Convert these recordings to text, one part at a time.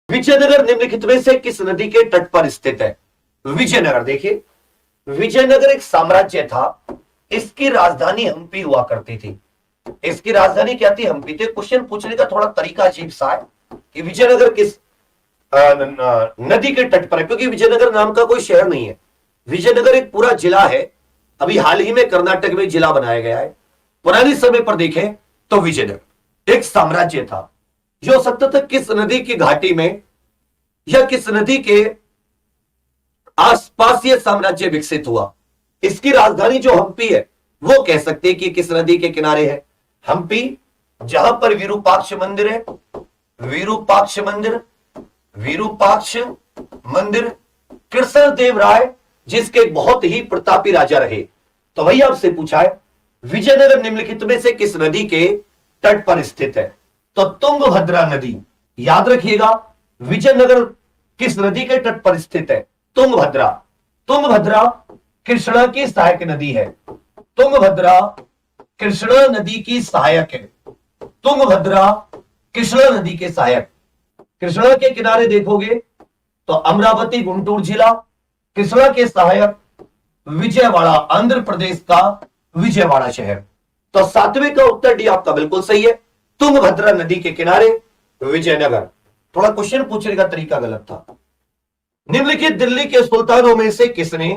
विजयनगर निम्नलिखित में से किस नदी के तट पर स्थित है? विजयनगर, देखिए विजयनगर एक साम्राज्य था। इसकी राजधानी हम्पी हुआ करती थी। इसकी राजधानी क्या थी? हम्पी थी। क्वेश्चन पूछने का थोड़ा तरीका अजीब सा है कि विजयनगर किस नदी के तट पर है, क्योंकि विजयनगर नाम का कोई शहर नहीं है। विजयनगर एक पूरा जिला है। अभी हाल ही में कर्नाटक में जिला बनाया गया है। पुराने समय पर देखें तो विजयनगर एक साम्राज्य था। जो हो सकता था किस नदी की घाटी में या किस नदी के आसपास यह साम्राज्य विकसित हुआ। इसकी राजधानी जो हम्पी है वो कह सकते हैं कि किस नदी के किनारे है? हम्पी, जहां पर विरूपाक्ष मंदिर है। विरूपाक्ष मंदिर, विरूपाक्ष मंदिर कृष्णदेव राय जिसके बहुत ही प्रतापी राजा रहे। तो वही आपसे पूछा है विजयनगर निम्नलिखित में से किस नदी के तट पर स्थित है? तो तुंगभद्रा नदी। याद रखिएगा विजयनगर किस नदी के तट पर स्थित है? तुंगभद्रा। तुंगभद्रा कृष्णा की सहायक नदी है। तुंगभद्रा कृष्णा नदी की सहायक है। तुंगभद्रा कृष्णा नदी के सहायक। कृष्णा के किनारे देखोगे तो अमरावती गुंटूर जिला, कृष्णा के सहायक विजयवाड़ा आंध्र प्रदेश का विजयवाड़ा शहर। तो सातवें का उत्तर डी आपका बिल्कुल सही है। तुंगभद्रा नदी के किनारे विजयनगर। थोड़ा क्वेश्चन पूछने का तरीका गलत था। निम्नलिखित दिल्ली के सुल्तानों में से किसने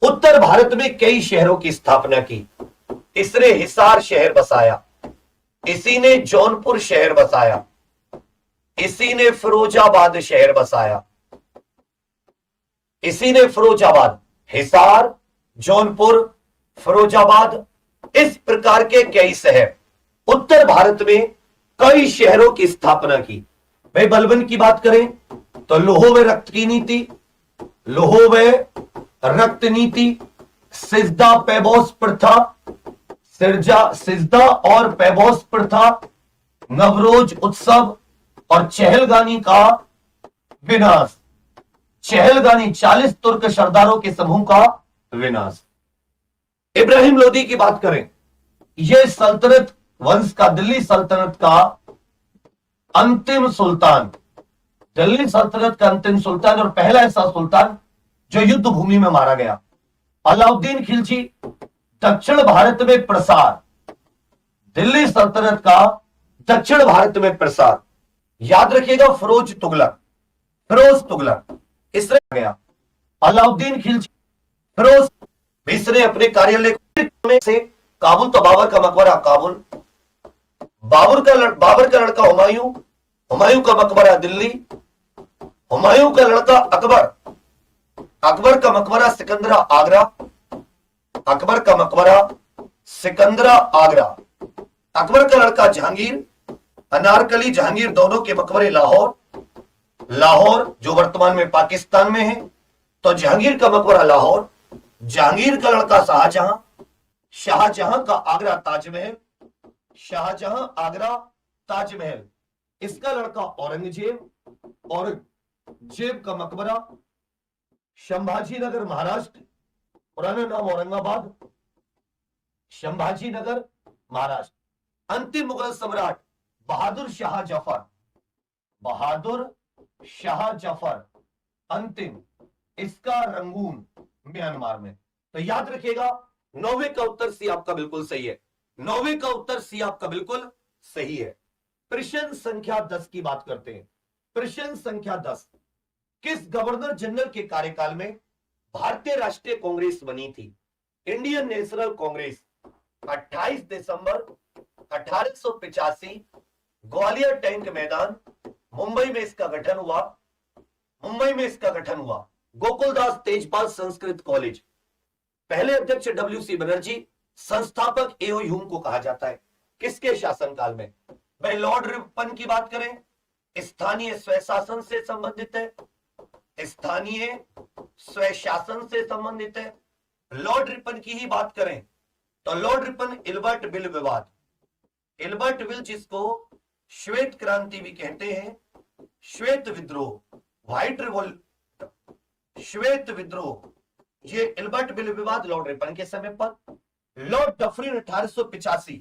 उत्तर भारत में कई शहरों की स्थापना की? इसने हिसार शहर बसाया, इसी ने जौनपुर शहर बसाया, इसी ने फिरोजाबाद शहर बसाया, इसी ने फिरोजाबाद, हिसार, जौनपुर, फिरोजाबाद, इस प्रकार के कई शहर उत्तर भारत में कई शहरों की स्थापना की। भाई बलबन की बात करें तो लोहो व रक्त की नीति, लोहो व रक्त नीति, सिजदा पैबोस प्रथा, सिजदा और पैबोस प्रथा, नवरोज उत्सव और चहलगानी का विनाश। चहलगानी 40 तुर्क सरदारों के समूह का विनाश। इब्राहिम लोदी की बात करें, यह सल्तनत वंश का, दिल्ली सल्तनत का अंतिम सुल्तान, दिल्ली सल्तनत का अंतिम सुल्तान और पहला ऐसा सुल्तान जो युद्ध भूमि में मारा गया। अलाउद्दीन खिलजी। दक्षिण भारत में प्रसार, दिल्ली सल्तनत का दक्षिण भारत में प्रसार। याद रखिएगा फिरोज तुगलक, फिरोज तुगलक इसने गया। अलाउद्दीन खिलजी, फिरोज, इसने अपने कार्यालय में से काबुल, तो बाबर का मकबरा काबुल, बाबर का लड़का हुमायूं, हुमायूं का मकबरा दिल्ली, हुमायूं का लड़का अकबर, अकबर का मकबरा सिकंदरा आगरा, अकबर का मकबरा सिकंदरा आगरा, अकबर का लड़का जहांगीर, अनारकली जहांगीर दोनों के मकबरे लाहौर, लाहौर जो वर्तमान में पाकिस्तान में है, तो जहांगीर का मकबरा लाहौर, जहांगीर का लड़का शाहजहां, शाहजहां का आगरा ताजमहल, शाहजहां आगरा ताजमहल, इसका लड़का औरंगजेब, औरंगजेब का मकबरा संभाजी नगर महाराष्ट्र, पुराना नाम औरंगाबाद, संभाजी नगर महाराष्ट्र। अंतिम मुगल सम्राट बहादुर शाह जफर, बहादुर शाह जफर अंतिम, इसका रंगून म्यांमार में। तो याद रखिएगा नौवे का उत्तर सी आपका बिल्कुल सही है। नौवे का उत्तर सी आपका बिल्कुल सही है। प्रश्न संख्या 10 की बात करते हैं। प्रश्न संख्या 10, किस गवर्नर जनरल के कार्यकाल में भारतीय राष्ट्रीय कांग्रेस बनी थी? इंडियन नेशनल कांग्रेस 28 दिसंबर 1885 ग्वालियर टैंक मैदान, मुंबई में इसका गठन हुआ। मुंबई में इसका गठन हुआ। गोकुलदास तेजपाल संस्कृत कॉलेज, पहले अध्यक्ष डब्ल्यू.सी. बनर्जी, संस्थापक एओ ह्यूम को कहा जाता है। किसके शासनकाल में? भाई लॉर्ड रिपन की बात करें, स्थानीय स्वशासन से संबंधित है, स्थानीय स्वशासन से संबंधित है। लॉर्ड रिपन की ही बात करें तो लॉर्ड रिपन इल्बर्ट बिल विवाद, इल्बर्ट बिल जिसको श्वेत क्रांति भी कहते हैं, श्वेत विद्रोह, व्हाइट रिवोल्यूशन, श्वेत विद्रोह, ये इल्बर्ट बिल विवाद लॉर्ड रिपन के समय पर। लॉर्ड डफरिन 1885,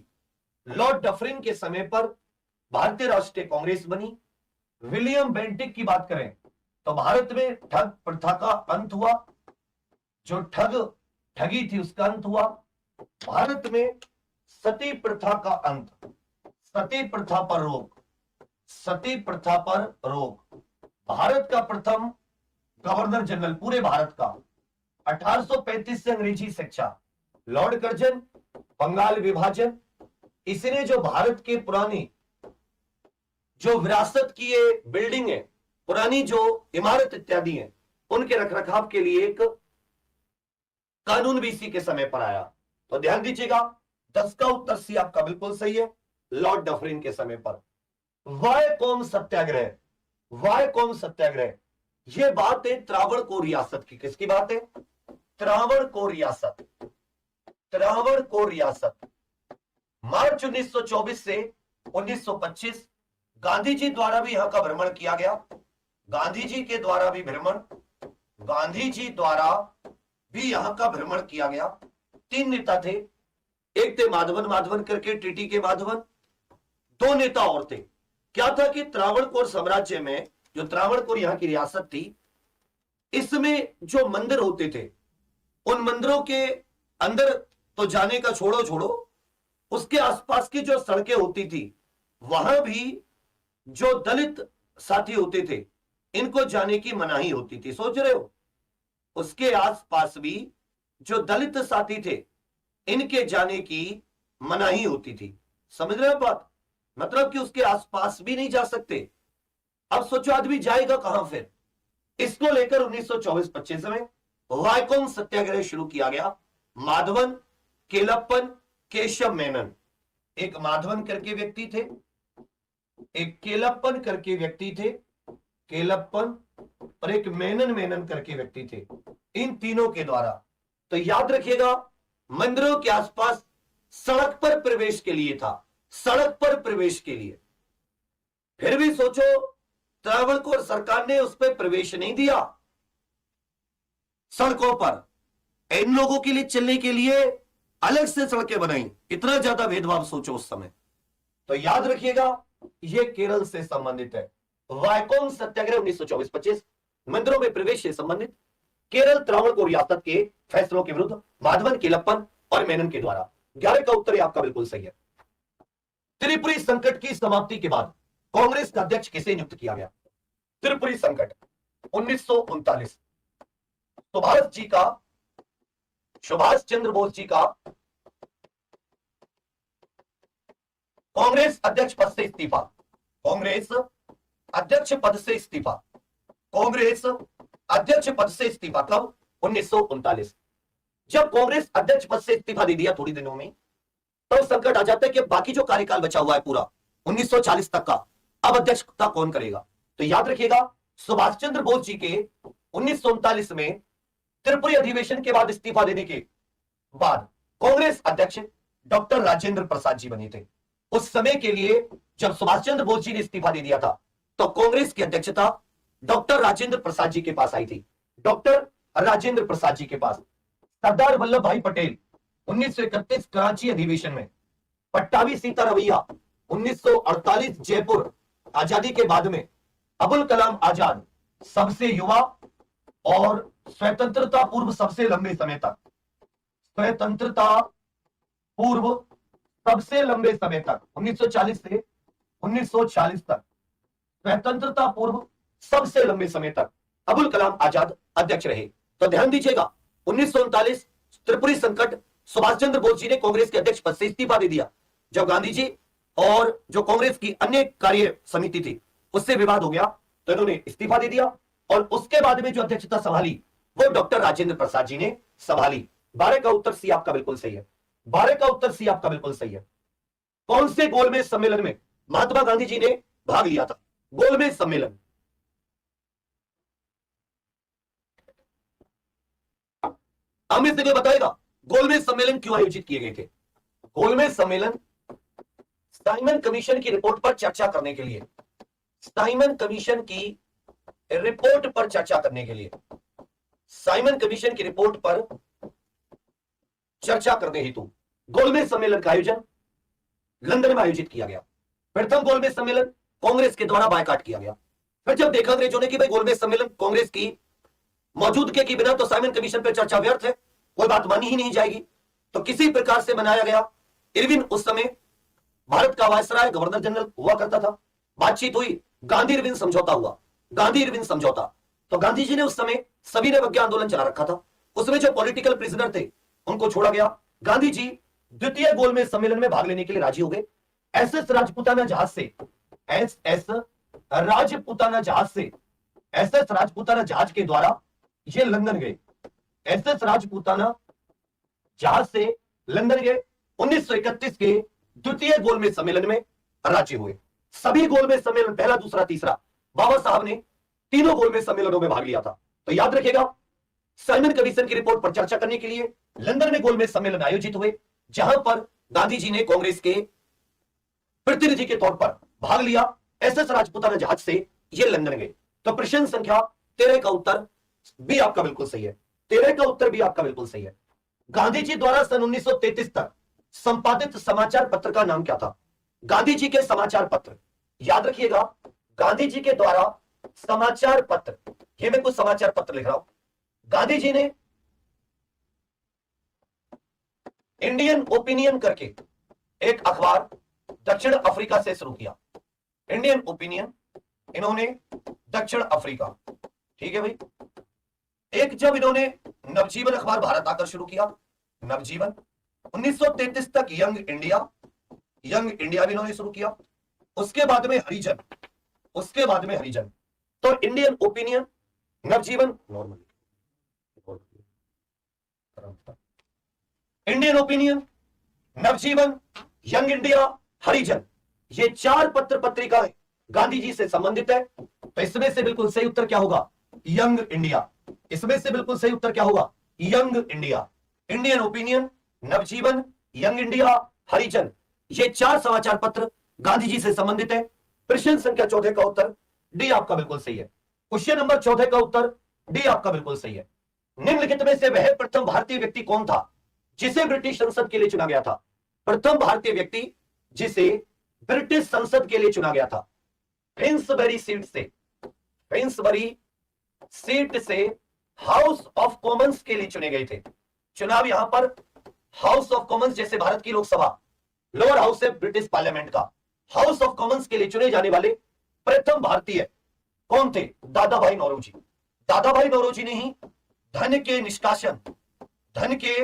लॉर्ड डफरिन के समय पर भारतीय राष्ट्रीय कांग्रेस बनी। विलियम बेंटिक की बात करें तो भारत में ठग प्रथा का अंत हुआ, जो ठगी थी उसका अंत हुआ। भारत में सती प्रथा का अंत, सती प्रथा पर रोक, सती प्रथा पर रोक। भारत का प्रथम गवर्नर जनरल पूरे भारत का 1835 से अंग्रेजी शिक्षा, लॉर्ड कर्जन, बंगाल विभाजन। इसने जो भारत के पुरानी जो विरासत की ये बिल्डिंग है, पुरानी जो इमारत इत्यादि है, उनके रखरखाव के लिए एक कानून भी इसी के समय पर आया। तो ध्यान दीजिएगा, 10 का उत्तर सी आपका बिल्कुल सही है, लॉर्ड डफरिन के समय पर। वायकोम सत्याग्रह, वायकोम सत्याग्रह, यह बात है त्रावणकोर रियासत की। किसकी बात है? त्रावणकोर रियासत, त्रावणकोर रियासत। मार्च 1924 से 1925 गांधी जी द्वारा भी यहां का भ्रमण किया गया, गांधी जी के द्वारा भी भ्रमण, गांधी जी द्वारा भी यहां का भ्रमण किया गया। 3 नेता थे, एक थे माधवन करके, टीटी के माधवन। 2 नेता और थे। क्या था कि त्रावणकोर साम्राज्य में, जो त्रावणकोर यहां की रियासत थी, इसमें जो मंदिर होते थे, उन मंदिरों के अंदर तो जाने का छोड़ो, उसके आसपास की जो सड़कें होती थी, वहां भी जो दलित साथी होते थे, इनको जाने की मनाही होती थी। सोच रहे हो, उसके आसपास भी जो दलित साथी थे, इनके जाने की मनाही होती थी। समझ रहे हो बात? मतलब कि उसके आसपास भी नहीं जा सकते। अब सोचो आदमी जाएगा कहां फिर? इसको लेकर 1924-25 में वायकोम सत्याग्रह शुरू किया गया। माधवन, केलप्पन, केशव मेनन, एक माधवन करके व्यक्ति थे, एक केलप्पन करके व्यक्ति थे, केलप्पन, और एक मेनन करके व्यक्ति थे। इन तीनों के द्वारा, तो याद रखिएगा, मंदिरों के आसपास सड़क पर प्रवेश के लिए था, सड़क पर प्रवेश के लिए। फिर भी सोचो, त्रावणकोर सरकार ने उस पर प्रवेश नहीं दिया, सड़कों पर इन लोगों के लिए चलने के लिए अलग से सड़कें बनाई। इतना ज्यादा भेदभाव सोचो उस समय। तो याद रखिएगा, यह केरल से संबंधित है। वायकोम सत्याग्रह 1924-25 मंदिरों में प्रवेश से संबंधित, केरल त्रावणकोर रियासत के फैसलों के विरुद्ध माधवन, केलप्पन और मेनन के द्वारा। 11 का उत्तर आपका बिल्कुल सही है। त्रिपुरी संकट की समाप्ति के बाद कांग्रेस का अध्यक्ष किसे नियुक्त किया गया? त्रिपुरी संकट 1939, सुभाष चंद्र बोस जी का कांग्रेस अध्यक्ष पद से इस्तीफा, कांग्रेस अध्यक्ष पद से इस्तीफा, कांग्रेस अध्यक्ष पद से इस्तीफा कब? 1939। जब कांग्रेस अध्यक्ष पद से इस्तीफा दे दिया थोड़ी दिनों में, तो संकट आ जाता है कि बाकी जो कार्यकाल बचा हुआ है पूरा 1940 तक का, अब अध्यक्षता कौन करेगा? तो याद रखिएगा, सुभाष चंद्र बोस जी के 1939 में त्रिपुरी अधिवेशन के बाद इस्तीफा देने के बाद कांग्रेस अध्यक्ष डॉक्टर राजेंद्र प्रसाद जी बने थे। उस समय के लिए जब सुभाष चंद्र बोस जी ने इस्तीफा दे दिया था, तो कांग्रेस की अध्यक्षता डॉक्टर राजेंद्र प्रसाद जी के पास आई थी। डॉक्टर राजेंद्र प्रसाद जी के पास सरदार वल्लभ भाई पटेल 1931 कराची अधिवेशन में, पट्टाभी सीतारमैया 1948 जयपुर आजादी के बाद में, अबुल कलाम आजाद सबसे युवा और स्वतंत्रता पूर्व सबसे लंबे समय तक, स्वतंत्रता पूर्व सबसे लंबे समय तक 1940 से 1946 तक, स्वतंत्रता पूर्व सबसे लंबे समय तक अबुल कलाम आजाद अध्यक्ष रहे। तो ध्यान दीजिएगा, 1939 त्रिपुरी संकट, सुभाष चंद्र बोस जी ने कांग्रेस के अध्यक्ष पद से इस्तीफा दे दिया। जब गांधी जी और जो कांग्रेस की अन्य कार्य समिति थी उससे विवाद हो गया, तो इन्होंने इस्तीफा दे दिया और उसके बाद में जो अध्यक्षता संभाली वो डॉक्टर राजेंद्र प्रसाद जी ने संभाली। 12 का उत्तर सी आपका बिल्कुल सही है। 12 का उत्तर सी आपका बिल्कुल सही है। कौन से गोलमेज सम्मेलन में महात्मा गांधी जी ने भाग लिया था? गोलमेज सम्मेलन, अमित सिंह बताएगा गोलमेज सम्मेलन क्यों आयोजित किए गए थे? गोलमेज सम्मेलन साइमन कमीशन की रिपोर्ट पर चर्चा करने के लिए, साइमन कमीशन की रिपोर्ट पर चर्चा करने के लिए, साइमन कमीशन की रिपोर्ट पर चर्चा करने हेतु गोलमेज सम्मेलन का आयोजन लंदन में आयोजित किया गया। प्रथम गोलमेज सम्मेलन कांग्रेस के द्वारा बायकॉट किया गया। फिर जब देखा अंग्रेजों ने कि भाई गोलमेज सम्मेलन कांग्रेस की मौजूदगी के बिना तो साइमन कमीशन पर चर्चा व्यर्थ है, कोई बात मानी ही नहीं जाएगी, तो किसी प्रकार से बनाया गया। इरविन उस समय भारत का वायसराय गवर्नर जनरल हुआ करता था। बातचीत हुई, गांधी इरविन समझौता हुआ, गांधी इरविन समझौता। तो गांधी जी ने उस समय सभी ने विज्ञान आंदोलन चला रखा था, उसमें जो पॉलिटिकल प्रिजनर थे उनको छोड़ा गया। गांधी जी द्वितीय गोलमेज सम्मेलन में भाग लेने के लिए राजी हो गए। एसएस राजपूताना जहाज से, एसएस राजपूताना जहाज से, एसएस राजपूताना जहाज के द्वारा ये लंदन गए। एसएस राजपूताना जहाज से लंदन गए। 1931 के द्वितीय गोलमेज सम्मेलन में राजी हुए। सभी गोलमेज सम्मेलन, पहला दूसरा तीसरा, बाबा साहब ने तीनों गोलमेज सम्मेलनों में भाग लिया था। तो याद रखिएगा, साइमन कमीशन की रिपोर्ट पर चर्चा करने के लिए लंदन में गोलमेज सम्मेलन आयोजित हुए, जहां पर गांधी जी ने कांग्रेस के प्रतिनिधि के तौर पर भाग लिया। एसएस राजपूताना जहाज से ये लंदन गए। तो प्रश्न संख्या 13 का उत्तर बी आपका बिल्कुल सही है। 13 का उत्तर बी आपका बिल्कुल सही है। गांधी जी द्वारा सन 1933 तक संपादित समाचार पत्र का नाम क्या था? गांधी जी के समाचार पत्र, याद रखिएगा, गांधी जी के द्वारा समाचार पत्र, ये मैं कुछ समाचार पत्र लिख रहा हूं। गांधी जी ने इंडियन ओपिनियन करके एक अखबार दक्षिण अफ्रीका से शुरू किया। इंडियन ओपिनियन इन्होंने दक्षिण अफ्रीका, ठीक है भाई। एक जब इन्होंने नवजीवन अखबार भारत आकर शुरू किया, नवजीवन। 1933 तक यंग इंडिया, यंग इंडिया भी इन्होंने शुरू किया। उसके बाद में हरिजन, उसके बाद में हरिजन। तो इंडियन ओपिनियन, नवजीवन, नॉर्मल, इंडियन ओपिनियन, नवजीवन, यंग इंडिया, हरिजन, ये 4 पत्र पत्रिकाएं गांधी जी से संबंधित है। तो इसमें से बिल्कुल सही उत्तर क्या होगा? Young India. इसमें से बिल्कुल सही उत्तर क्या होगा? Young India. इंडियन ओपिनियन, नवजीवन, यंग इंडिया, हरिजन, ये 4 समाचार पत्र गांधी जी से संबंधित है। प्रश्न संख्या 14 का उत्तर डी आपका बिल्कुल सही है। क्वेश्चन नंबर 14 का उत्तर डी आपका बिल्कुल सही है। निम्नलिखित में से वह प्रथम भारतीय व्यक्ति कौन था जिसे ब्रिटिश संसद के लिए चुना गया था? प्रथम भारतीय व्यक्ति जिसे ब्रिटिश संसद के लिए चुना गया था। फिंसबरी सीट से, फिंसबरी सीट से हाउस ऑफ कॉमन्स के लिए चुने गए थे। चुनाव यहां पर हाउस ऑफ कॉमन्स, जैसे भारत की लोकसभा लोअर हाउस है ब्रिटिश पार्लियामेंट का, हाउस ऑफ कॉमन्स के लिए चुने जाने वाले प्रथम भारतीय कौन थे? दादा भाई नौरोजी। दादा भाई नौरोजी ने ही धन के निष्कासन, धन के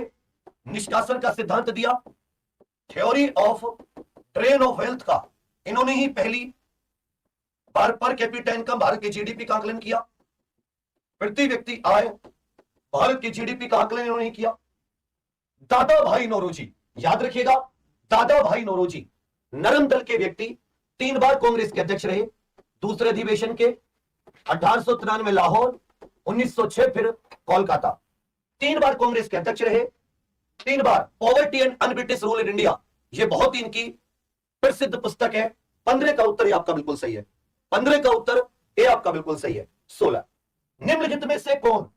निष्कासन का सिद्धांत दिया। Theory of drain of wealth का इन्होंने ही पहली बार पर कैपिटा इनकम, भारत के जीडीपी का आकलन किया। प्रति व्यक्ति आय, भारत के जीडीपी का आकलन इन्होंने किया। दादा भाई नौरोजी, याद रखिएगा, दादा भाई नौरोजी नरम दल के व्यक्ति, 3 बार कांग्रेस के अध्यक्ष रहे। दूसरे अधिवेशन के 1893 लाहौर, 1906 फिर कोलकाता, 3 बार कांग्रेस के अध्यक्ष रहे। 3 बार poverty and unBritish rule in India, यह बहुत ही इनकी प्रसिद्ध पुस्तक है। 15 का उत्तर आपका बिल्कुल सही है। 15 का उत्तर ए आपका बिल्कुल सही है। 16, निम्नलिखित में से कौन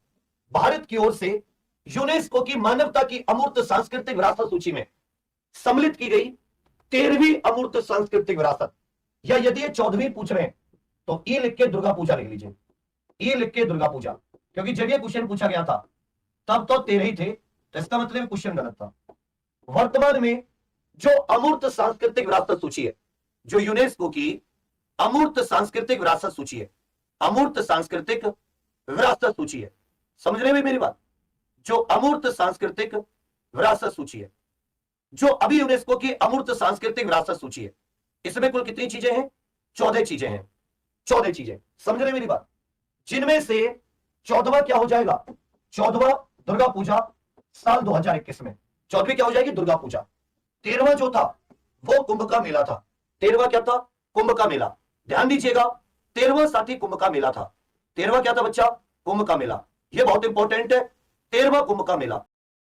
भारत की ओर से यूनेस्को की मानवता की अमूर्त सांस्कृतिक विरासत सूची में सम्मिलित की गई 13वीं अमूर्त सांस्कृतिक विरासत? या यदि ये 14वीं पूछ रहे हैं तो ई लिख के दुर्गा पूजा लिख लीजिए, ई लिख के दुर्गा पूजा, क्योंकि जब ये क्वेश्चन पूछा गया था तब तो 13 ही थे, तो इसका मतलब क्वेश्चन गलत था। वर्तमान में जो अमूर्त सांस्कृतिक विरासत सूची है, जो यूनेस्को की अमूर्त सांस्कृतिक विरासत सूची है, अमूर्त सांस्कृतिक विरासत सूची है, समझ रहे हैं मेरी बात? जो अमूर्त सांस्कृतिक विरासत सूची है, जो अभी यूनेस्को की अमूर्त सांस्कृतिक विरासत सूची है, इसमें कुल कितनी चीजें हैं? 14 चीजें हैं, 14 चीजें, समझ रहे हैं मेरी बात? जिनमें से 14वां क्या हो जाएगा? 14वां दुर्गा पूजा साल 2021 में 14वीं क्या हो जाएगी? दुर्गा पूजा। 13वां जो था वो कुंभ का मेला था। 13वां क्या था? कुंभ का मेला। ध्यान दीजिएगा, 13वां साथी कुंभ का मेला था। 13वां क्या था बच्चा? कुंभ का मेला। ये बहुत इंपॉर्टेंट है, 13वां कुंभ का मेला।